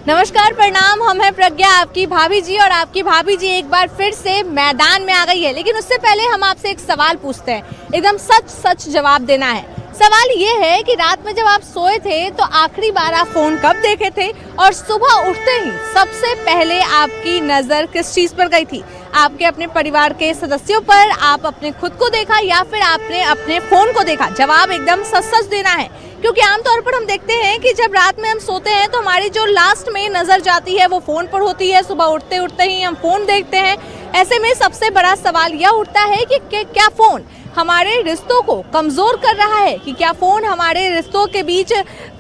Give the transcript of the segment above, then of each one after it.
नमस्कार, प्रणाम। हम हैं प्रज्ञा, आपकी भाभी जी, और आपकी भाभी जी एक बार फिर से मैदान में आ गई है। लेकिन उससे पहले हम आपसे एक सवाल पूछते हैं, एकदम सच सच जवाब देना है। सवाल ये है कि रात में जब आप सोए थे तो आखिरी बार आप फोन कब देखे थे, और सुबह उठते ही सबसे पहले आपकी नज़र किस चीज़ पर गई थी? आपके अपने परिवार के सदस्यों पर, आप अपने खुद को देखा, या फिर आपने अपने फ़ोन को देखा? जवाब एकदम सच सच देना है, क्योंकि आमतौर पर हम देखते हैं कि जब रात में हम सोते हैं तो हमारी जो लास्ट में नज़र जाती है वो फ़ोन पर होती है। सुबह उठते उठते ही हम फ़ोन देखते हैं। ऐसे में सबसे बड़ा सवाल यह उठता है कि क्या फ़ोन हमारे रिश्तों को कमज़ोर कर रहा है, कि क्या फ़ोन हमारे रिश्तों के बीच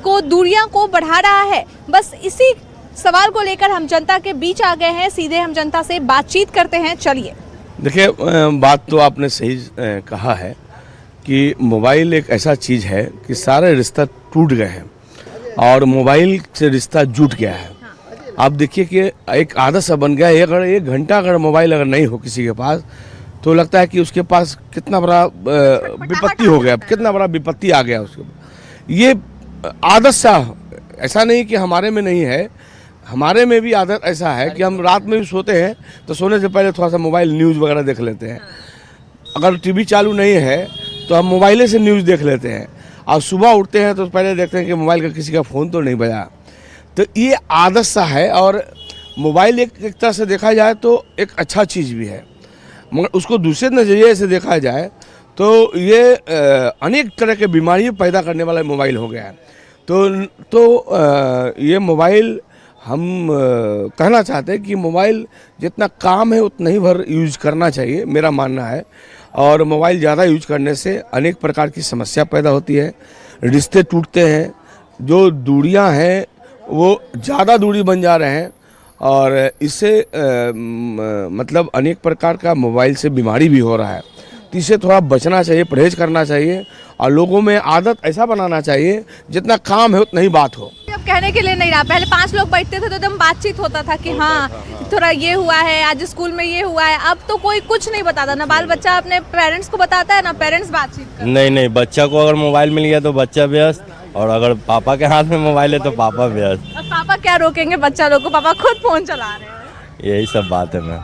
को दूरियां को बढ़ा रहा है? बस इसी सवाल को लेकर हम जनता के बीच आ गए हैं। सीधे हम जनता से बातचीत करते हैं, चलिए। देखिए, बात तो आपने सही कहा है कि मोबाइल एक ऐसा चीज़ है कि सारे रिश्ता टूट गए हैं और मोबाइल से रिश्ता जुट गया है। आप देखिए कि एक आदत सा बन गया है। अगर एक घंटा अगर मोबाइल अगर नहीं हो किसी के पास, तो लगता है कि उसके पास कितना बड़ा विपत्ति हो गया, कितना बड़ा विपत्ति आ गया उसके। ये आदत सा, ऐसा नहीं कि हमारे में नहीं है, हमारे में भी आदत ऐसा है कि हम रात में भी सोते हैं तो सोने से पहले थोड़ा सा मोबाइल न्यूज़ वगैरह देख लेते हैं। अगर टीवी चालू नहीं है तो हम मोबाइले से न्यूज़ देख लेते हैं, और सुबह उठते हैं तो पहले देखते हैं कि मोबाइल का किसी का फ़ोन तो नहीं बजा। तो ये आदत सा है। और मोबाइल एक तरह से देखा जाए तो एक अच्छा चीज़ भी है, मगर उसको दूसरे नज़रिए से देखा जाए तो ये अनेक तरह के बीमारियाँ पैदा करने वाला मोबाइल हो गया है। तो ये मोबाइल हम कहना चाहते हैं कि मोबाइल जितना काम है उतना ही भर यूज करना चाहिए, मेरा मानना है। और मोबाइल ज़्यादा यूज करने से अनेक प्रकार की समस्या पैदा होती है, रिश्ते टूटते हैं, जो दूरियां हैं वो ज़्यादा दूरी बन जा रहे हैं, और इससे मतलब अनेक प्रकार का मोबाइल से बीमारी भी हो रहा है। तो इससे थोड़ा बचना चाहिए, परहेज करना चाहिए, और लोगों में आदत ऐसा बनाना चाहिए जितना काम है उतना ही बात हो। अब कहने के लिए नहीं रहा। पहले 5 लोग बैठते थे तो एकदम बातचीत होता था कि हाँ थोड़ा ये हुआ है, आज स्कूल में ये हुआ है। अब तो कोई कुछ नहीं बताता, ना बाल बच्चा अपने पेरेंट्स को बताता है, ना पेरेंट्स बातचीत करते। नहीं, बच्चा को अगर मोबाइल मिल गया तो बच्चा व्यस्त, और अगर पापा के हाथ में मोबाइल है तो पापा व्यस्त। अब पापा क्या रोकेंगे बच्चा लोग को? पापा खुद फोन चला रहे हैं। यही सब बात है। मैं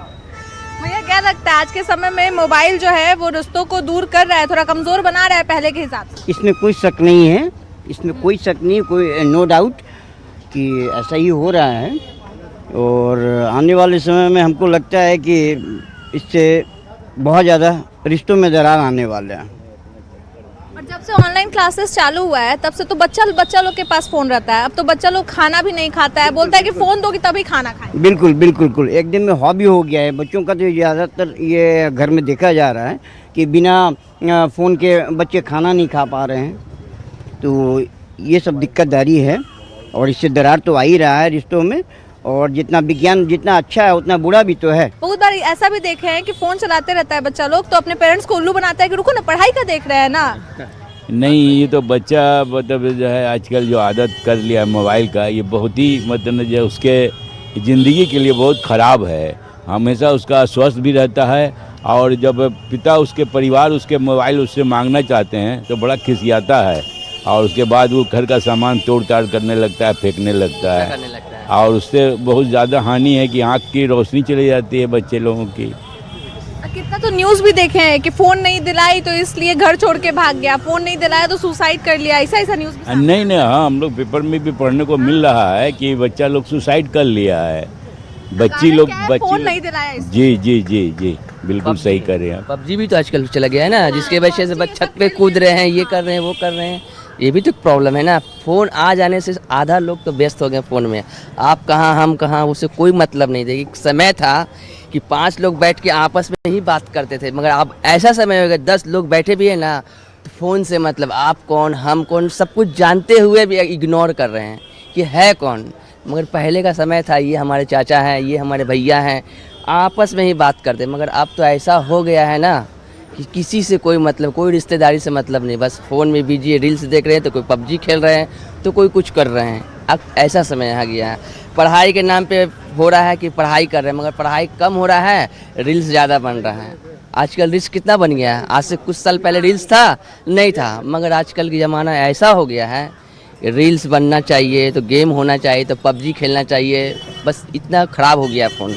मुझे क्या लगता है आज के समय में मोबाइल जो है वो रिश्तों को दूर कर रहा है, थोड़ा कमजोर बना रहा है पहले के हिसाब से? इसमें कोई शक नहीं है, इसमें कोई शक नहीं, कोई नो डाउट कि ऐसा ही हो रहा है। और आने वाले समय में हमको लगता है कि इससे बहुत ज़्यादा रिश्तों में दरार आने वाला है। और जब से ऑनलाइन क्लासेस चालू हुआ है तब से तो बच्चा लोग के पास फ़ोन रहता है। अब तो बच्चा लोग खाना भी नहीं खाता है, बोलता है कि फ़ोन दोगे तभी खाना खाएं। बिल्कुल एक दिन में हॉबी हो गया है बच्चों का। तो ज़्यादातर ये घर में देखा जा रहा है कि बिना फ़ोन के बच्चे खाना नहीं खा पा रहे हैं। तो ये सब दिक्कतदारी है, और इससे दरार तो आ ही रहा है रिश्तों में। और जितना विज्ञान जितना अच्छा है उतना बुरा भी तो है। बहुत बार ऐसा भी देखे हैं कि फ़ोन चलाते रहता है बच्चा लोग, तो अपने पेरेंट्स को उल्लू बनाता है कि रुको ना, पढ़ाई का देख रहे हैं ना। नहीं, ये तो बच्चा मतलब जो है आजकल जो आदत कर लिया है मोबाइल का, ये बहुत ही मतलब जो उसके ज़िंदगी के लिए बहुत ख़राब है। हमेशा उसका स्वस्थ भी रहता है, और जब पिता उसके परिवार उसके मोबाइल उससे मांगना चाहते हैं तो बड़ा खिसियाता है, और उसके बाद वो घर का सामान तोड़ ताड़ करने लगता है, फेंकने लगता है। और उससे बहुत ज़्यादा हानि है कि आँख की रोशनी चली जाती है बच्चे लोगों की। कितना तो न्यूज़ भी देखे हैं कि फ़ोन नहीं दिलाई तो इसलिए घर छोड़ के भाग गया, फ़ोन नहीं दिलाया तो सुसाइड कर लिया, ऐसा न्यूज़ भी। नहीं, हाँ, हम लोग पेपर में भी पढ़ने को मिल रहा है कि बच्चा लोग सुसाइड कर लिया है। बच्ची लोग नहीं दिलाया। जी, बिल्कुल सही कर रहे हैं। पबजी भी तो आजकल चला गया है ना, जिसके वजह से बच्चे छत पे कूद रहे हैं, ये कर रहे हैं, वो कर रहे हैं। ये भी तो प्रॉब्लम है ना। फ़ोन आ जाने से आधा लोग तो व्यस्त हो गए फ़ोन में। आप कहाँ हम कहाँ, उससे कोई मतलब नहीं था। एक समय था कि 5 लोग बैठ के आपस में ही बात करते थे, मगर अब ऐसा समय हो गया 10 लोग बैठे भी है ना तो फ़ोन से मतलब आप कौन हम कौन सब कुछ जानते हुए भी इग्नोर कर रहे हैं कि है कौन। मगर पहले का समय था, ये हमारे चाचा हैं, ये हमारे भैया हैं, आपस में ही बात करते। मगर अब तो ऐसा हो गया है ना कि किसी से कोई मतलब, कोई रिश्तेदारी से मतलब नहीं, बस फ़ोन में बिजी है, रील्स देख रहे हैं तो कोई पबजी खेल रहे हैं तो कोई कुछ कर रहे हैं। अब ऐसा समय आ गया है। पढ़ाई के नाम पे हो रहा है कि पढ़ाई कर रहे हैं, मगर पढ़ाई कम हो रहा है, रील्स ज़्यादा बन रहा है। आजकल रील्स कितना बन गया है। आज से कुछ साल पहले रील्स था नहीं था, मगर आजकल की ज़माना ऐसा हो गया है रील्स बनना चाहिए, तो गेम होना चाहिए, तो पबजी खेलना चाहिए। बस इतना ख़राब हो गया फ़ोन।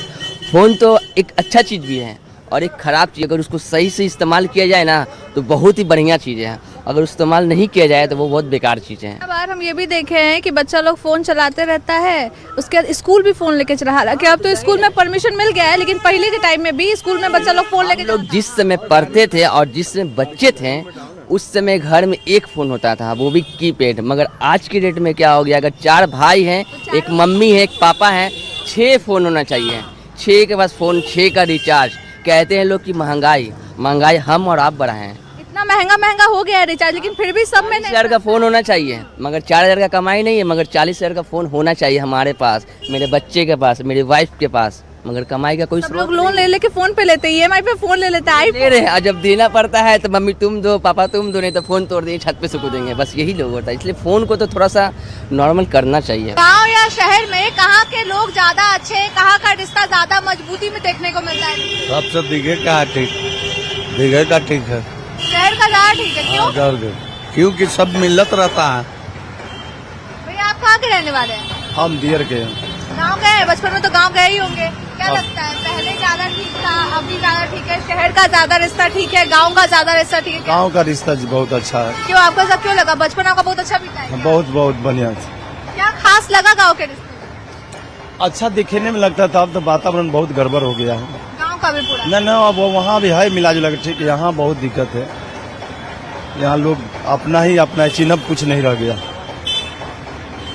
फ़ोन तो एक अच्छा चीज़ भी है और एक ख़राब चीज़। अगर उसको सही से इस्तेमाल किया जाए ना तो बहुत ही बढ़िया चीज़ें हैं, अगर इस्तेमाल नहीं किया जाए तो वो बहुत बेकार चीज़ें हैं। बार हम ये भी देखे हैं कि बच्चा लोग फ़ोन चलाते रहता है, उसके बाद स्कूल भी फ़ोन लेके चला। हालांकि अब तो स्कूल में परमिशन मिल गया है, लेकिन पहले के टाइम में भी स्कूल में बच्चा लोग फ़ोन लेके लोग जिस समय पढ़ते थे और जिस समय बच्चे थे उस समय घर में एक फ़ोन होता था, वो भी कीपैड। मगर आज की डेट में क्या हो गया, अगर 4 भाई हैं, एक मम्मी है, एक पापा है, 6 फ़ोन होना चाहिए। 6 के पास फ़ोन, 6 का रिचार्ज। कहते हैं लोग कि महंगाई हम और आप बढ़ाएं। इतना महंगा हो गया है रिचार्ज, लेकिन फिर भी सब में 40,000 का फ़ोन होना चाहिए, मगर 4,000 का कमाई नहीं है, मगर 40,000 का फ़ोन होना चाहिए हमारे पास, मेरे बच्चे के पास, मेरी वाइफ के पास। मगर कमाई का कोई सब लोग लोन ले लेके फ़ोन पे लेते हैं, EMI पे फ़ोन ले लेते हैं। दे रहे हैं, और जब देना पड़ता है तो मम्मी तुम दो, पापा तुम दो, नहीं तो फ़ोन तोड़ देंगे, छत पे सुकू देंगे। बस यही लोग होता है, इसलिए फ़ोन को तो थोड़ा सा नॉर्मल करना चाहिए। गांव या शहर में कहाँ के लोग ज्यादा अच्छे हैं, कहाँ का रिश्ता ज्यादा मजबूती में देखने को मिलता है? सबसे दिखे का ठीक, दिखे का ठीक है, शहर का ज्यादा ठीक है। क्यों? क्योंकि सब मिलत रहता है। भैया आप कहाँ के रहने वाले हैं? हम दियर के गाँव गए, बचपन में तो गाँव गए ही होंगे। क्या लगता है, पहले ज्यादा ठीक था, अभी ज्यादा ठीक है? शहर का ज्यादा रिश्ता ठीक है, गाँव का ज्यादा रिश्ता ठीक है? गाँव का रिश्ता बहुत अच्छा है। क्यों, आपको ऐसा क्यों लगा? बचपन आपका बहुत अच्छा बीता है? बहुत बढ़िया। क्या खास लगा गाँव के रिश्ते? अच्छा दिखने में लगता था, अब तो वातावरण बहुत गड़बड़ हो गया है। गाँव का भी पूरा? न अब वहाँ भी है मिला जुला के ठीक, यहाँ बहुत दिक्कत है। यहाँ लोग अपना है, चिन्ह कुछ नहीं रह गया।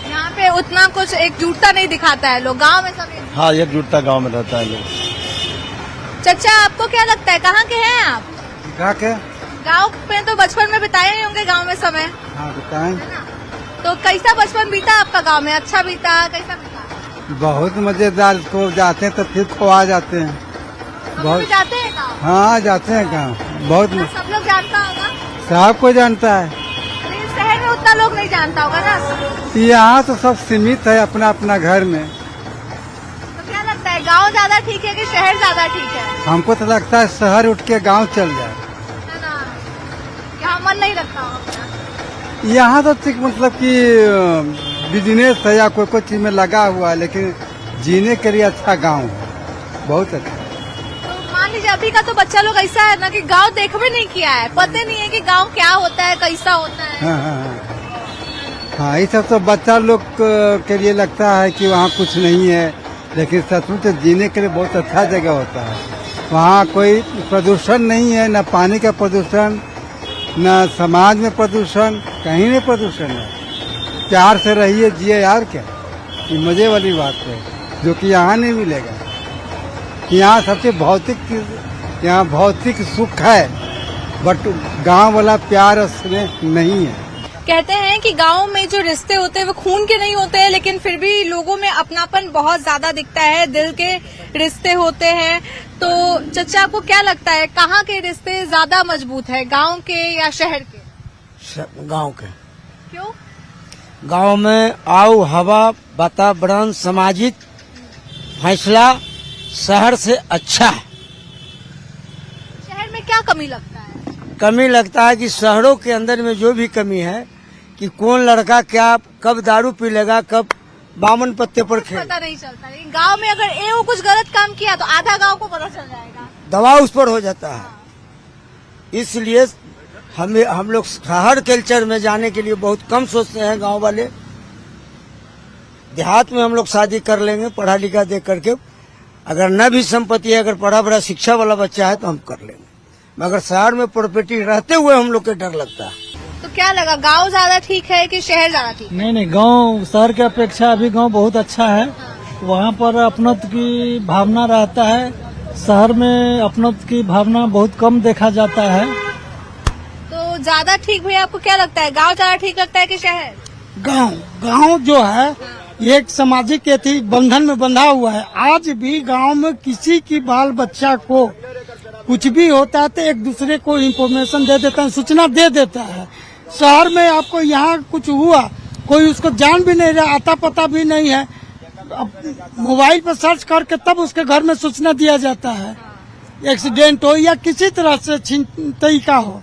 यहाँ पे उतना कुछ एकजुटता नहीं दिखाता है लोग, गाँव में सब हाँ, एकजुटता गाँव में रहता है लोग। चाचा आपको क्या लगता है, कहाँ के हैं आप? क्या के? गाँव में तो बचपन में बिताए ही होंगे गाँव में समय। हाँ बताएं। तो कैसा बचपन बीता आपका गाँव में? अच्छा बीता, कैसा बीता? बहुत मजेदार। को जाते हैं तो फिर को आ जाते हैं। हम भी जाते हैं गाँव? हाँ जाते हैं गाँव, बहुत तो सब लोग जानता होगा, सब कोई जानता है। लेकिन शहर में उतना लोग नहीं जानता होगा ना। यहाँ तो सब सीमित है अपना अपना घर में। तो क्या लगता है, गाँव ज्यादा ठीक है कि शहर ज्यादा ठीक है? हमको तो लगता है शहर उठ के गांव चल जाए। है ना, यहाँ मन नहीं लगता होगा। यहाँ तो ठीक मतलब कि बिजनेस है या कोई चीज में लगा हुआ है, लेकिन जीने के लिए अच्छा गांव है, बहुत अच्छा। तो मान लीजिए अभी का तो बच्चा लोग ऐसा है ना कि गाँव देख भी नहीं किया है, पता नहीं है कि गाँव क्या होता है, कैसा होता है। हाँ, ये सब तो बच्चा लोग के लिए लगता है कि वहाँ कुछ नहीं है, लेकिन सचमुच जीने के लिए बहुत अच्छा जगह होता है। वहाँ कोई प्रदूषण नहीं है, न पानी का प्रदूषण, न समाज में प्रदूषण, कहीं नहीं प्रदूषण है। प्यार से रहिए, जिए यार, क्या ये मजे वाली बात है, जो कि यहाँ नहीं मिलेगा। यहाँ सबसे भौतिक चीज, यहाँ भौतिक सुख है, बट गांव वाला प्यार और स्नेह नहीं है। कहते हैं कि गांव में जो रिश्ते होते हैं वो खून के नहीं होते हैं, लेकिन फिर भी लोगों में अपनापन बहुत ज्यादा दिखता है, दिल के रिश्ते होते हैं। तो चचा आपको क्या लगता है, कहाँ के रिश्ते ज्यादा मजबूत है, गांव के या शहर के? गांव के। क्यों? गांव में आऊ हवा, वातावरण, सामाजिक फैसला शहर से अच्छा है। शहर में क्या कमी लगता है? कमी लगता है कि शहरों के अंदर में जो भी कमी है कि कौन लड़का क्या कब दारू पी लेगा, कब बामन पत्ते पर खेल, पता नहीं चलता। लेकिन गांव में अगर वो कुछ गलत काम किया तो आधा गांव को पता चल जाएगा, दबाव उस पर हो जाता है। इसलिए हम लोग शहर कल्चर में जाने के लिए बहुत कम सोचते हैं। गांव वाले देहात में हम लोग शादी कर लेंगे पढ़ा लिखा दे करके, अगर न भी संपत्ति है, अगर पढ़ा बड़ा शिक्षा वाला बच्चा है तो हम कर लेंगे, मगर शहर में प्रॉपर्टी रहते हुए हम लोग के डर लगता है। तो क्या लगा, गांव ज्यादा ठीक है कि शहर ज्यादा ठीक है? नहीं, गांव शहर के अपेक्षा अभी गांव बहुत अच्छा है। वहाँ पर अपनत्व की भावना रहता है, शहर में अपनत्व की भावना बहुत कम देखा जाता है। तो ज्यादा ठीक भैया आपको क्या लगता है, गांव ज्यादा ठीक लगता है कि शहर? गांव जो है एक सामाजिक बंधन में बंधा हुआ है। आज भी गांव में किसी की बाल बच्चा को कुछ भी होता है तो एक दूसरे को इन्फॉर्मेशन दे देता है, सूचना दे देता है। शहर में आपको यहाँ कुछ हुआ, कोई उसको जान भी नहीं रहा, आता पता भी नहीं है, मोबाइल पर सर्च करके तब उसके घर में सूचना दिया जाता है, एक्सीडेंट हो या किसी तरह से छिनतई का हो।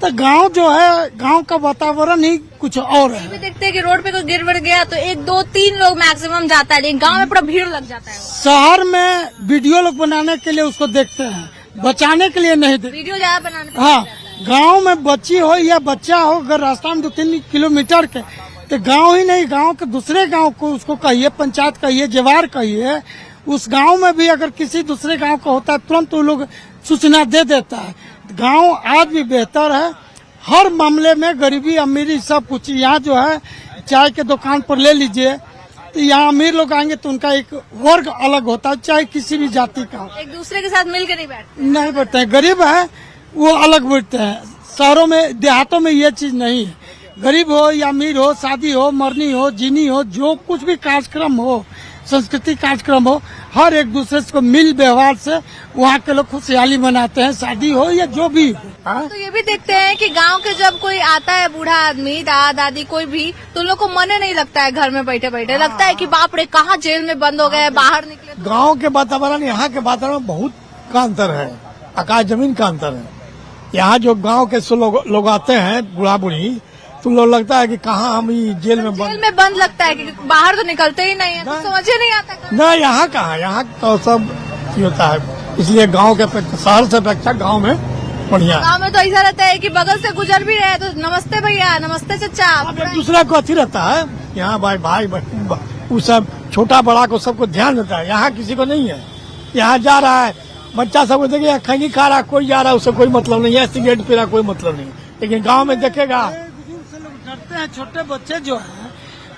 तो गांव जो है, गांव का वातावरण ही कुछ और है। भी देखते हैं कि रोड पे कोई गिर विर गया तो 1 2 3 लोग मैक्सिमम जाता है, लेकिन गांव में पूरा भीड़ लग जाता है। शहर में वीडियो लोग बनाने के लिए उसको देखते हैं, बचाने के लिए नहीं देखते। वीडियो ज्यादा बनाने पे हाँ, गांव में बच्ची हो या बच्चा हो, अगर रास्ता में 2-3 किलोमीटर के, तो गांव ही नहीं, गांव के दूसरे गांव को उसको कहिए, पंचायत कहिए, जवार कहिए, उस गांव में भी अगर किसी दूसरे गांव का होता है तुरंत वो लोग सूचना दे देता है। गांव आज भी बेहतर है हर मामले में, गरीबी अमीरी सब कुछ। यहाँ जो है चाय के दुकान पर ले लीजिए, तो यहाँ अमीर लोग आएंगे तो उनका एक वर्ग अलग होता है, चाहे किसी भी जाति का हो, एक दूसरे के साथ मिलकर नहीं बैठते। नहीं बैठते हैं। गरीब है वो अलग बैठते हैं, शहरों में देहातों में ये चीज नहीं है। गरीब हो या अमीर हो, शादी हो, मरनी हो, जीनी हो, जो कुछ भी कार्यक्रम हो, सांस्कृतिक कार्यक्रम हो, हर एक दूसरे को मिल व्यवहार से वहाँ के लोग खुशहाली मनाते हैं, शादी हो या जो भी हो। हाँ? तो ये भी देखते हैं कि गांव के जब कोई आता है, बूढ़ा आदमी, दादा दादी कोई भी, तो उन लोग को मन नहीं लगता है घर में बैठे बैठे, लगता है कि बाप रे कहाँ जेल में बंद हो गए, बाहर निकले तो। गांव के वातावरण यहाँ के वातावरण में बहुत का अंतर है, आकाश जमीन का अंतर है। यहाँ जो गांव के लोग आते हैं, बूढ़ा बूढ़ी, तुम लोग लगता है कि कहाँ हम जेल में बंद लगता है कि बाहर तो निकलते ही नहीं है, तो समझ ही नहीं आता। न यहाँ कहाँ, यहाँ तो सब होता है, इसलिए गांव के अपेक्षा, शहर से अपेक्षा गांव में बढ़िया। गांव में तो ऐसा रहता है कि बगल से गुजर भी रहे तो नमस्ते भैया, नमस्ते चचा, एक दूसरा को अच्छी रहता है। यहाँ भाई वो सब छोटा बड़ा को सबको ध्यान देता है, यहाँ किसी को नहीं है। यहाँ जा रहा है बच्चा सबको देखिए, खैनी खा रहा, कोई जा रहा है, उससे कोई मतलब नहीं है, सिगरेट पी रहा, कोई मतलब नहीं। लेकिन गाँव में देखेगा, डरते हैं छोटे बच्चे जो है,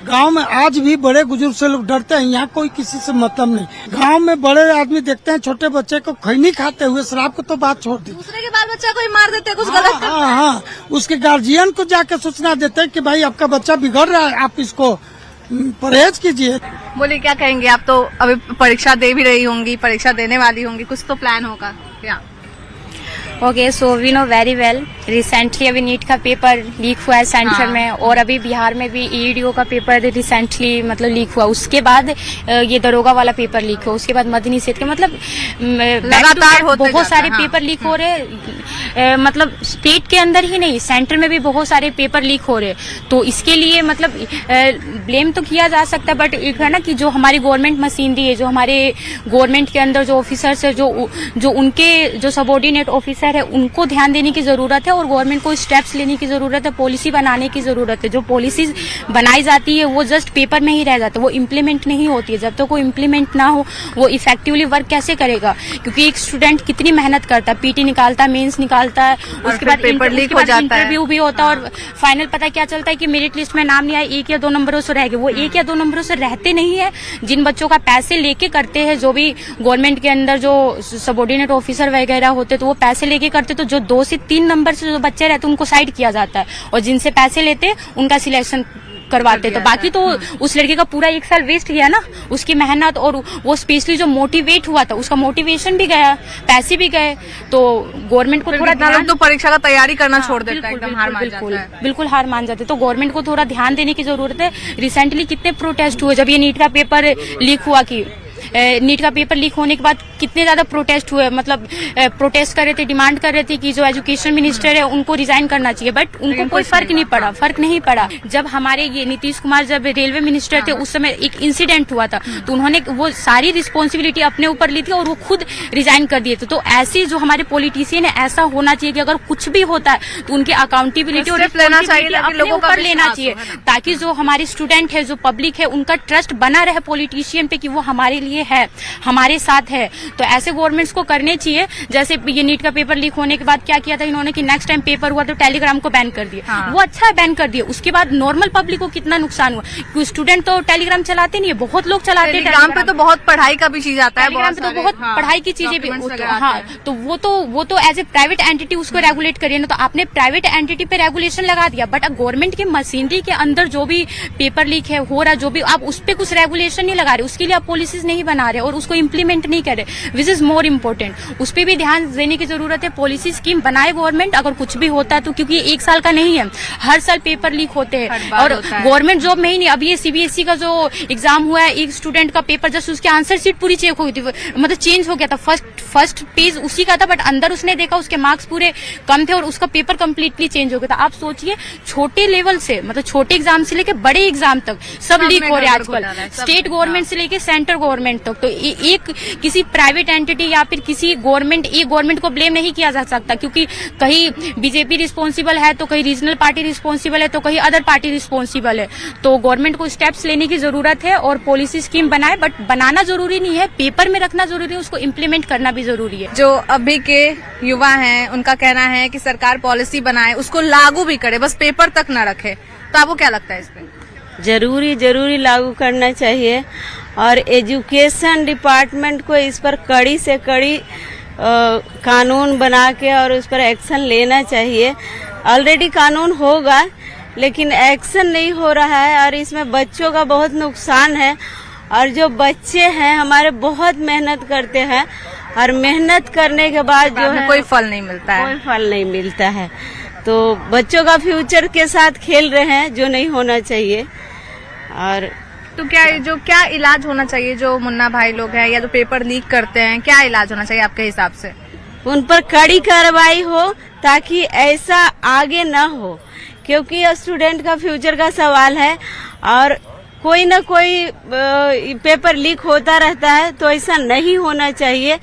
गांव में आज भी बड़े बुजुर्ग से लोग डरते हैं। यहाँ कोई किसी से मतलब नहीं। गांव में बड़े आदमी देखते हैं छोटे बच्चे को खैनी खाते हुए, शराब को तो बात छोड़ दी, दूसरे के बाल बच्चा को ही मार देते हैं, कुछ गलत करते हैं। हाँ, उसके गार्जियन को जाके सूचना देते हैं कि भाई आपका बच्चा बिगड़ रहा है, आप इसको परहेज कीजिए। बोलिए क्या कहेंगे आप? तो अभी परीक्षा दे भी रही होंगी, परीक्षा देने वाली होंगी, कुछ तो प्लान होगा क्या? Okay, so we know very well, recently अभी नीट का पेपर लीक हुआ है सेंटर में, और अभी बिहार में भी ईडीओ का पेपर रिसेंटली मतलब लीक हुआ। उसके बाद ये दरोगा वाला पेपर लीक हुआ, उसके बाद मदनी सेठ के, मतलब लगातार बहुत सारे पेपर लीक हो रहे, मतलब स्टेट के अंदर ही नहीं, सेंटर में भी बहुत सारे पेपर लीक हो रहे। तो इसके लिए मतलब ब्लेम तो किया जा सकता है, बट एक है ना कि जो हमारी गवर्नमेंट मशीनरी है, जो हमारे गवर्नमेंट के अंदर जो ऑफिसर्स है, जो उनके जो सबऑर्डिनेट ऑफिसर है, उनको ध्यान देने की जरूरत है, और गवर्नमेंट को स्टेप्स लेने की जरूरत है, पॉलिसी बनाने की जरूरत है। जो पॉलिसीज बनाई जाती है वो जस्ट पेपर में ही रह जाता है, वो इम्प्लीमेंट नहीं होती है। जब तक वो इम्प्लीमेंट ना हो, वो इफेक्टिवली वर्क कैसे करेगा? क्योंकि एक स्टूडेंट कितनी मेहनत करता है, पीटी निकालता है, मेंस निकालता है, उसके बाद पेपर लीक हो जाता है, इंटरव्यू भी होता है, और फाइनल पता क्या चलता है कि मेरिट लिस्ट में नाम नहीं आया, 1 या 2 नंबरों से रह गए। वो 1 या 2 नंबरों से रहते नहीं है। जिन बच्चों का पैसे लेके करते हैं, जो भी गवर्नमेंट के अंदर जो सबऑर्डिनेट ऑफिसर वगैरह होते, तो वो पैसे लेके करते, तो जो 2 से 3 नंबर से जो बच्चे रहते उनको साइड किया जाता है, और जिनसे पैसे लेते उनका सिलेक्शन करवाते। तो बाकी तो उस लड़के का पूरा 1 साल वेस्ट गया ना, उसकी मेहनत, और वो स्पेशली जो मोटिवेट हुआ था उसका मोटिवेशन भी गया, पैसे भी गए। तो गवर्नमेंट को थोड़ा ध्यान, तो परीक्षा का तैयारी करना छोड़ देता है, एकदम हार मान जाता है। बिल्कुल हार मान जाते। तो गवर्नमेंट को थोड़ा ध्यान देने की जरूरत है। रिसेंटली कितने प्रोटेस्ट हुए जब ये नीट का पेपर लीक हुआ, कि नीट का पेपर लीक होने के बाद कितने ज्यादा प्रोटेस्ट हुए, मतलब प्रोटेस्ट कर रहे थे, डिमांड कर रहे थे कि जो एजुकेशन मिनिस्टर है उनको रिजाइन करना चाहिए, बट उनको कोई फर्क नहीं पड़ा। जब हमारे ये नीतीश कुमार जब रेलवे मिनिस्टर थे, उस समय एक इंसिडेंट हुआ था, तो उन्होंने वो सारी रिस्पॉन्सिबिलिटी अपने ऊपर ली थी और वो खुद रिजाइन कर दिए थे। तो ऐसे जो हमारे पॉलिटिशियन है, ऐसा होना चाहिए कि अगर कुछ भी होता है तो उनकी अकाउंटेबिलिटी और रिस्पॉन्सिबिलिटी अपने ऊपर लेना चाहिए, ताकि जो हमारे स्टूडेंट है, जो पब्लिक है, उनका ट्रस्ट बना रहे पॉलिटिशियन पे कि वो हमारे लिए है, हमारे साथ है। तो ऐसे गवर्नमेंट्स को करने चाहिए। जैसे ये नीट का पेपर लीक होने के बाद क्या किया था इन्होंने कि नेक्स्ट टाइम पेपर हुआ तो टेलीग्राम को बैन कर दिया। वो अच्छा है, बैन कर दिया। उसके बाद नॉर्मल पब्लिक को कितना नुकसान हुआ, क्योंकि स्टूडेंट तो टेलीग्राम चलाते नहीं है, बहुत लोग चलाते हैं टेलीग्राम पे। तो बहुत पढ़ाई का भी चीज आता है, टेलीग्राम पे तो बहुत पढ़ाई की चीजें भी, हाँ, तो वो तो एज ए प्राइवेट एंटिटी उसको रेगुलेट करिए ना। तो आपने प्राइवेट एंटिटी पे रेगुलेशन लगा दिया, बट गवर्नमेंट के मशीनरी के अंदर जो भी पेपर लीक है हो रहा, जो भी आप उस पर कुछ रेगुलेशन नहीं लगा रहे, उसके लिए आप पॉलिसीज नहीं बना रहे और उसको इम्प्लीमेंट नहीं कर रहे, विच इज मोर इम्पोर्टेंट। उस पर भी ध्यान देने की जरूरत है। पॉलिसी स्कीम बनाए गवर्नमेंट, अगर कुछ भी होता है तो, क्योंकि 1 साल का नहीं है, हर साल पेपर लीक होते हैं और गवर्नमेंट जॉब में ही नहीं। अब ये CBSE का जो एग्जाम हुआ है, एक स्टूडेंट का पेपर जस्ट उसके आंसर शीट पूरी चेक हो गई थी, मतलब चेंज हो गया था, फर्स्ट पेज उसी का था, बट अंदर उसने देखा उसके मार्क्स पूरे कम थे और उसका पेपर कंप्लीटली चेंज हो गया था। आप सोचिए, छोटे लेवल से, मतलब छोटे एग्जाम से लेके बड़े एग्जाम तक सब लीक हो रहे हैं आजकल, स्टेट गवर्नमेंट से लेके सेंट्रल गवर्नमेंट तक। तो एक किसी प्राइवेट एंटिटी या फिर किसी गवर्नमेंट को ब्लेम नहीं किया जा सकता, क्योंकि कहीं बीजेपी रिस्पॉन्सिबल है तो कहीं रीजनल पार्टी रिस्पॉन्सिबल है तो कहीं अदर पार्टी रिस्पॉन्सिबल है। तो गवर्नमेंट को स्टेप्स लेने की जरूरत है और पॉलिसी स्कीम बनाए, बट बनाना जरूरी नहीं है, पेपर में रखना जरूरी है, उसको इम्प्लीमेंट करना भी जरूरी है। जो अभी के युवा हैं उनका कहना है कि सरकार पॉलिसी बनाए, उसको लागू भी करे, बस पेपर तक न रखे। तो आपको क्या लगता है इस पे? जरूरी लागू करना चाहिए और एजुकेशन डिपार्टमेंट को इस पर कड़ी से कड़ी कानून बना के और उस पर एक्शन लेना चाहिए। ऑलरेडी कानून होगा लेकिन एक्शन नहीं हो रहा है और इसमें बच्चों का बहुत नुकसान है। और जो बच्चे हैं हमारे बहुत मेहनत करते हैं और मेहनत करने के बाद जो है कोई फल नहीं मिलता है, कोई फल नहीं मिलता है। तो बच्चों का फ्यूचर के साथ खेल रहे हैं, जो नहीं होना चाहिए। और तो क्या इलाज होना चाहिए? जो मुन्ना भाई लोग हैं या जो पेपर लीक करते हैं, क्या इलाज होना चाहिए आपके हिसाब से? उन पर कड़ी कार्रवाई हो ताकि ऐसा आगे न हो, क्योंकि स्टूडेंट का फ्यूचर का सवाल है और कोई न कोई पेपर लीक होता रहता है। तो ऐसा नहीं होना चाहिए,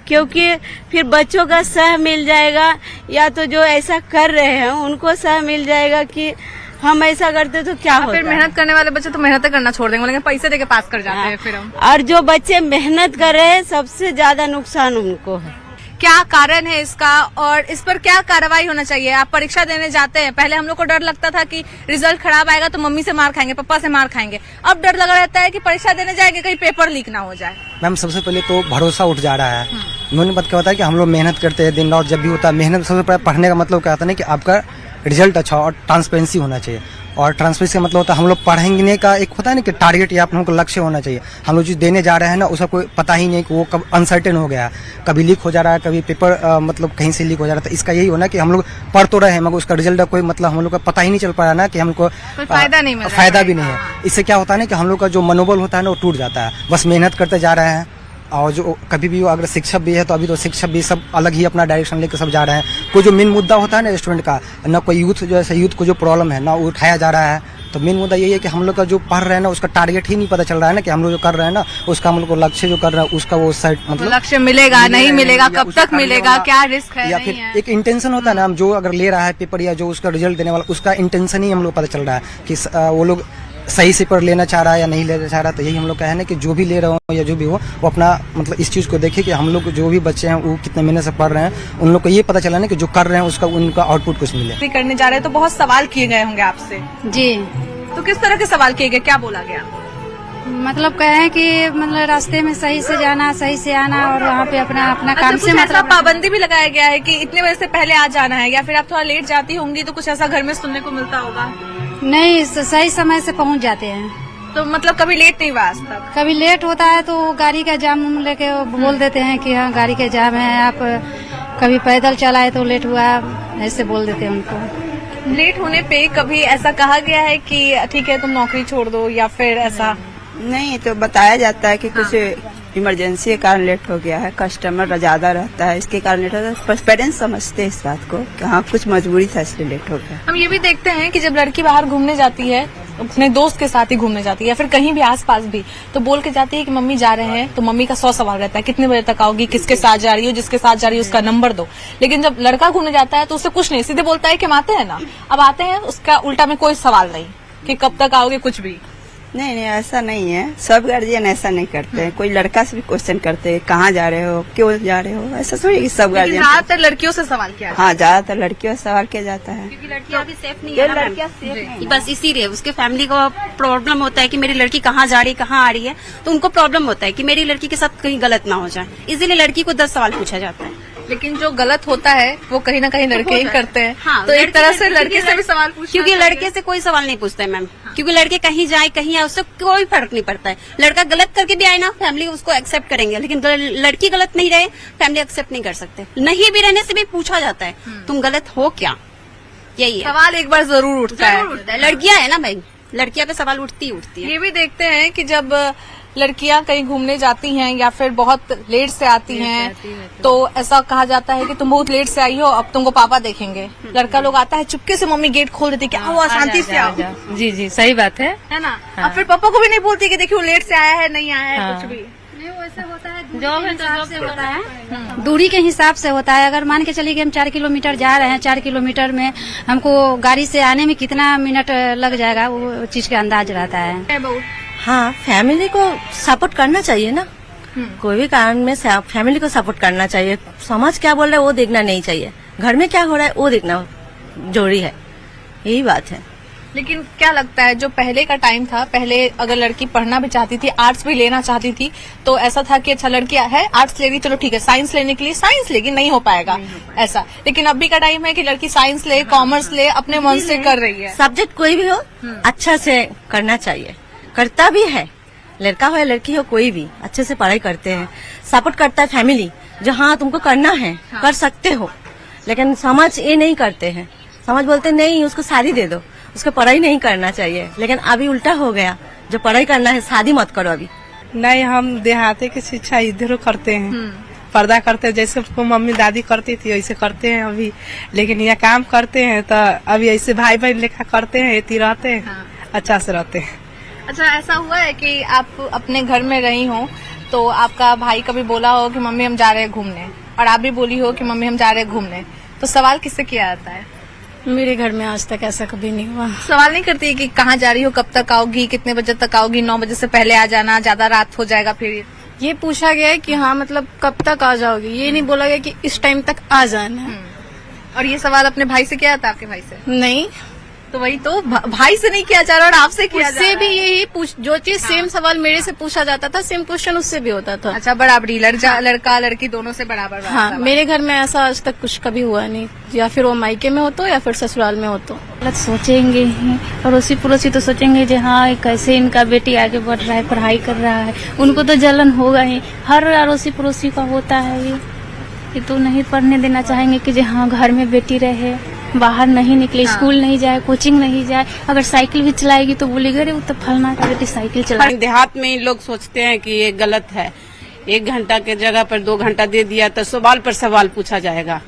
क्योंकि फिर बच्चों का सह मिल जाएगा, या तो जो ऐसा कर रहे हैं उनको सह मिल जाएगा कि हम ऐसा करते तो क्या होता है। फिर मेहनत करने वाले बच्चे तो मेहनत करना छोड़ देंगे, बोलेंगे पैसे देके पास कर जाते हैं फिर हम। और जो बच्चे मेहनत कर रहे हैं सबसे ज्यादा नुकसान उनको है। क्या कारण है इसका और इस पर क्या कार्रवाई होना चाहिए? आप परीक्षा देने जाते हैं, पहले हम लोग को डर लगता था कि रिजल्ट खराब आएगा तो मम्मी से मार खाएंगे, पापा से मार खाएंगे। अब डर लगा रहता है कि परीक्षा देने जाएंगे कहीं पेपर लीक ना हो जाए। मैम, सबसे पहले तो भरोसा उठ जा रहा है। उन्होंने बात क्या होता है कि हम लोग मेहनत करते हैं दिन रात, जब भी होता है मेहनत। सबसे पहले पढ़ने का मतलब क्या होता है कि आपका रिजल्ट अच्छा और ट्रांसपेरेंसी होना चाहिए। और ट्रांसपेरेंसी का मतलब होता है हम लोग पढ़ेंगे का एक होता है ना कि टारगेट या अपने को लक्ष्य होना चाहिए। हम लोग जो देने जा रहे हैं ना उसका कोई पता ही नहीं कि वो कब अनसर्टेन हो गया है, कभी लीक हो जा रहा है, कभी पेपर मतलब कहीं से लीक हो जा रहा है। तो इसका यही होना कि हम लोग पढ़ तो रहे हैं मगर उसका रिजल्ट का कोई मतलब हम लोग का पता ही नहीं चल पा रहा ना, कि हमको फायदा नहीं मिल रहा है। फायदा भी नहीं है। इससे क्या होता है ना कि हम लोग का जो मनोबल होता है ना वो टूट जाता है। बस मेहनत करते जा रहे हैं और जो कभी भी अगर शिक्षक भी है तो अभी तो शिक्षक भी सब अलग ही अपना डायरेक्शन लेकर सब जा रहे हैं। कोई जो मेन मुद्दा होता है ना स्टूडेंट का, ना कोई यूथ जो है यूथ को जो प्रॉब्लम है ना वो उठाया जा रहा है। तो मेन मुद्दा यही है कि हम लोग का जो पढ़ रहे हैं ना उसका टारगेट ही नहीं पता चल रहा है ना, कि हम लोग जो कर रहे हैं ना उसका हम लोग को लक्ष्य जो कर रहे हैं उसका वो साइड मतलब लक्ष्य मिलेगा नहीं मिलेगा, कब तक मिलेगा, क्या रिस्क है, या फिर एक इंटेंशन होता है ना, हम जो अगर ले रहा है पेपर या जो उसका रिजल्ट देने वाला उसका इंटेंशन ही हम लोग पता चल रहा है कि वो लोग सही से पेपर लेना चाह रहा है या नहीं लेना चाह रहा। तो यही हम लोग का है ना कि जो भी ले रहे हो या जो भी हो वो अपना मतलब इस चीज को देखे कि हम लोग जो भी बच्चे हैं वो कितने मेहनत से पढ़ रहे हैं, उन लोग को ये पता चला ना कि जो कर रहे हैं उसका उनका आउटपुट कुछ मिले। करने जा रहे हैं तो बहुत सवाल किए गए होंगे आपसे। जी, तो किस तरह के सवाल किए गए, क्या बोला गया? मतलब कहे कि मतलब रास्ते में सही से जाना, सही से आना और वहाँ पे अपना काम से मतलब पाबंदी भी लगाया गया है कि इतने बजे से पहले आ जाना है, या फिर आप थोड़ा लेट जाती होंगी तो कुछ ऐसा घर में सुनने को मिलता होगा? नहीं, सही समय से पहुँच जाते हैं। तो मतलब कभी लेट नहीं हुआ आज तक? कभी लेट होता है तो गाड़ी का जाम लेके बोल देते हैं कि हाँ गाड़ी का जाम है, आप कभी पैदल चलाए तो लेट हुआ, ऐसे बोल देते हैं उनको। लेट होने पे कभी ऐसा कहा गया है कि ठीक है तुम नौकरी छोड़ दो, या फिर ऐसा? नहीं, तो बताया जाता है कि कुछ इमरजेंसी के कारण लेट हो गया है, कस्टमर ज्यादा रहता है इसके कारण लेट होता है। पेरेंट्स समझते हैं इस बात को कि हाँ कुछ मजबूरी था इसलिए लेट हो गया। हम ये भी देखते हैं कि जब लड़की बाहर घूमने जाती है, अपने दोस्त के साथ ही घूमने जाती है या फिर कहीं भी आसपास भी, तो बोल के जाती है कि मम्मी जा रहे हैं, तो मम्मी का 100 सवाल रहता है, कितने बजे तक आओगी, किसके साथ जा रही हो, जिसके साथ जा रही हो उसका नंबर दो। लेकिन जब लड़का घूमने जाता है तो उससे कुछ नहीं, सीधे बोलता है कि हम आते हैं ना, अब आते हैं, उसका उल्टा में कोई सवाल नहीं कि कब तक आओगे, कुछ भी नहीं, ऐसा नहीं है। सब गार्जियन ऐसा नहीं करते हैं। कोई लड़का से भी क्वेश्चन करते हैं कहाँ जा रहे हो, क्यों जा रहे हो, ऐसा थोड़ी सब गार्जियन। ज्यादातर लड़कियों से सवाल किया हाँ, ज्यादातर लड़कियों से सवाल किया जाता है, क्योंकि लड़कियां भी सेफ नहीं है, लड़कियां सेफ नहीं। बस इसीलिए उसके फैमिली को प्रॉब्लम होता है कि मेरी लड़की कहाँ जा रही है, कहाँ आ रही है, तो उनको प्रॉब्लम होता है कि मेरी लड़की के साथ कहीं गलत ना हो जाए, इसीलिए लड़की को 10 सवाल पूछा जाता है। लेकिन जो गलत होता है वो कहीं ना कहीं लड़के ही करते हैं। हाँ, तो एक तरह से लड़के से भी सवाल पूछना क्योंकि चाहिए। लड़के से कोई सवाल नहीं पूछता है मैम, क्योंकि लड़के कहीं जाए कहीं आए उससे कोई फर्क नहीं पड़ता है। लड़का गलत करके भी आए ना, फैमिली उसको एक्सेप्ट करेंगे, लेकिन लड़की गलत नहीं रहे फैमिली एक्सेप्ट नहीं कर सकते। नहीं भी रहने से भी पूछा जाता है तुम गलत हो क्या, यही है सवाल एक बार जरूर उठता है। लड़कियां है ना भाई, लड़कियां पे सवाल उठती है। ये भी देखते हैं कि जब लड़कियां कहीं घूमने जाती हैं या फिर बहुत लेट से आती हैं तो ऐसा कहा जाता है कि तुम बहुत लेट से आई हो, अब तुमको पापा देखेंगे। लड़का लोग आता है चुपके से, मम्मी गेट खोल देती है, आओ शांति से आओ। जी जी सही बात है ना। अब फिर पापा को भी नहीं बोलती कि देखिए वो लेट से आया है, नहीं आया है, कुछ भी जो है तो से होता है, दूरी के हिसाब से होता है। अगर मान के चलिए कि हम 4 किलोमीटर जा रहे हैं, 4 किलोमीटर में हमको गाड़ी से आने में कितना मिनट लग जाएगा, वो चीज का अंदाज रहता है। हाँ, फैमिली को सपोर्ट करना चाहिए ना, कोई भी कारण में फैमिली को सपोर्ट करना चाहिए। समाज क्या बोल रहा है वो देखना नहीं चाहिए, घर में क्या हो रहा है वो देखना जरूरी है, यही बात है। लेकिन क्या लगता है जो पहले का टाइम था, पहले अगर लड़की पढ़ना भी चाहती थी, आर्ट्स भी लेना चाहती थी तो ऐसा था कि अच्छा लड़की है आर्ट्स ले रही, चलो ठीक है, साइंस लेने के लिए साइंस लेगी, नहीं हो पाएगा ऐसा। लेकिन अभी का टाइम है कि लड़की साइंस ले, कॉमर्स ले, अपने मन से कर रही है। सब्जेक्ट कोई भी हो अच्छा से करना चाहिए, करता भी है, लड़का हो या लड़की हो कोई भी अच्छे से पढ़ाई करते हैं, सपोर्ट करता है फैमिली, जो हाँ तुमको करना है कर सकते हो। लेकिन समाज ये नहीं करते हैं, समाज बोलते नहीं उसको शादी दे दो, उसको पढ़ाई नहीं करना चाहिए। लेकिन अभी उल्टा हो गया, जो पढ़ाई करना है शादी मत करो अभी। नहीं, हम देहाती की शिक्षा इधर करते हैं, पर्दा करते हैं, जैसे मम्मी दादी करती थी वैसे करते हैं अभी। लेकिन यहाँ काम करते हैं तो अभी ऐसे भाई बहन लेखा करते हैं, इतनी रहते हैं, अच्छा से रहते हैं। अच्छा, ऐसा हुआ है कि आप अपने घर में रही हो तो आपका भाई कभी बोला हो कि मम्मी हम जा रहे हैं घूमने, और आप भी बोली हो कि मम्मी हम जा रहे हैं घूमने, तो सवाल किससे किया जाता है? मेरे घर में आज तक ऐसा कभी नहीं हुआ। सवाल नहीं करती कि कहाँ जा रही हो, कब तक आओगी, कितने बजे तक आओगी, 9 बजे से पहले आ जाना, ज्यादा रात हो जाएगा। फिर ये पूछा गया है कि हाँ मतलब कब तक आ जाओगी, ये नहीं बोला गया कि इस टाइम तक आ जाना है। और ये सवाल अपने भाई से किया था, आपके भाई से? नहीं, तो वही तो भाई से नहीं किया जा रहा और आपसे किया जा रहा है। उससे भी यही जो चीज सेम सवाल मेरे से पूछा जाता था, सेम क्वेश्चन उससे भी होता था। अच्छा, बराबरी, लड़का लड़की दोनों से बराबर। हाँ, मेरे घर में ऐसा आज तक कुछ कभी हुआ नहीं, या फिर वो मायके में हो तो या फिर ससुराल में हो तो। गलत सोचेंगे ही, अड़ोसी पड़ोसी तो सोचेंगे जी हाँ कैसे इनका बेटी आगे बढ़ रहा है, पढ़ाई कर रहा है, उनको तो जलन होगा ही। हर अड़ोसी पड़ोसी का होता है ये तो नहीं पढ़ने देना चाहेंगे कि जी हाँ घर में बेटी रहे, बाहर नहीं निकले, स्कूल नहीं जाए, कोचिंग नहीं जाए। अगर साइकिल भी चलाएगी तो बोलेगा अरे वो तो फलना का बेटी साइकिल चला। देहात में लोग सोचते हैं कि ये गलत है, 1 घंटा के जगह पर 2 घंटा दे दिया तो सवाल पर सवाल पूछा जाएगा।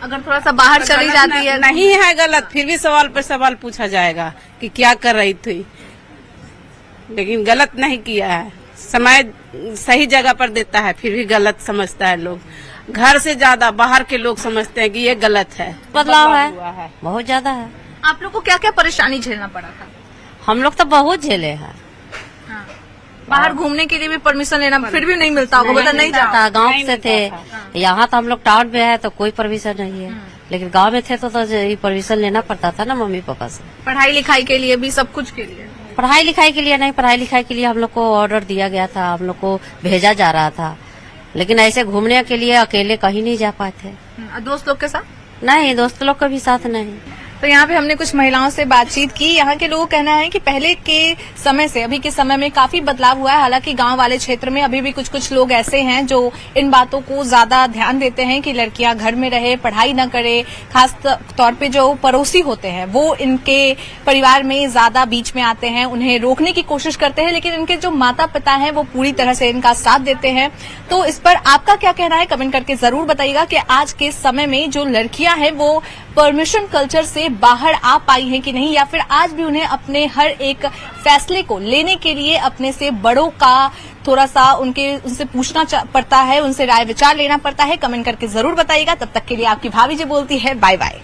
अगर थोड़ा सा बाहर चली जाती है, नहीं है गलत, फिर भी सवाल पर सवाल पूछा जाएगा कि क्या कर रही थी। लेकिन गलत नहीं किया है, समय सही जगह पर देता है, फिर भी गलत समझता है लोग। घर से ज्यादा बाहर के लोग समझते हैं कि ये गलत है। बदलाव है बहुत ज्यादा है। आप लोग को क्या क्या परेशानी झेलना पड़ा था? हम लोग तो बहुत झेले हैं। बाहर घूमने के लिए भी परमिशन लेना फिर भी नहीं मिलता होगा, मतलब नहीं जाता। गांव से थे, यहाँ तो हम लोग टाउन में है तो कोई परमिशन नहीं है, लेकिन गांव में थे तो परमिशन लेना पड़ता था ना मम्मी पापा से। पढ़ाई लिखाई के लिए भी, सब कुछ के लिए? पढ़ाई लिखाई के लिए नहीं, पढ़ाई लिखाई के लिए हम लोग को ऑर्डर दिया गया था, हम लोग को भेजा जा रहा था, लेकिन ऐसे घूमने के लिए अकेले कहीं नहीं जा पाते। दोस्त लोग के साथ? नहीं, दोस्त लोग के भी साथ नहीं। तो यहाँ पे हमने कुछ महिलाओं से बातचीत की। यहाँ के लोगों का कहना है कि पहले के समय से अभी के समय में काफी बदलाव हुआ है। हालांकि गांव वाले क्षेत्र में अभी भी कुछ कुछ लोग ऐसे हैं जो इन बातों को ज्यादा ध्यान देते हैं कि लड़कियां घर में रहे, पढ़ाई न करे। खास तौर पे जो पड़ोसी होते हैं वो इनके परिवार में ज्यादा बीच में आते हैं, उन्हें रोकने की कोशिश करते हैं, लेकिन इनके जो माता पिता हैं वो पूरी तरह से इनका साथ देते हैं। तो इस पर आपका क्या कहना है, कमेंट करके जरूर बताइएगा कि आज के समय में जो लड़कियां हैं वो परमिशन कल्चर से बाहर आ पाई हैं कि नहीं, या फिर आज भी उन्हें अपने हर एक फैसले को लेने के लिए अपने से बड़ों का थोड़ा सा उनसे पूछना पड़ता है, उनसे राय विचार लेना पड़ता है। कमेंट करके जरूर बताइएगा। तब तक के लिए आपकी भाभी जी बोलती है बाय बाय।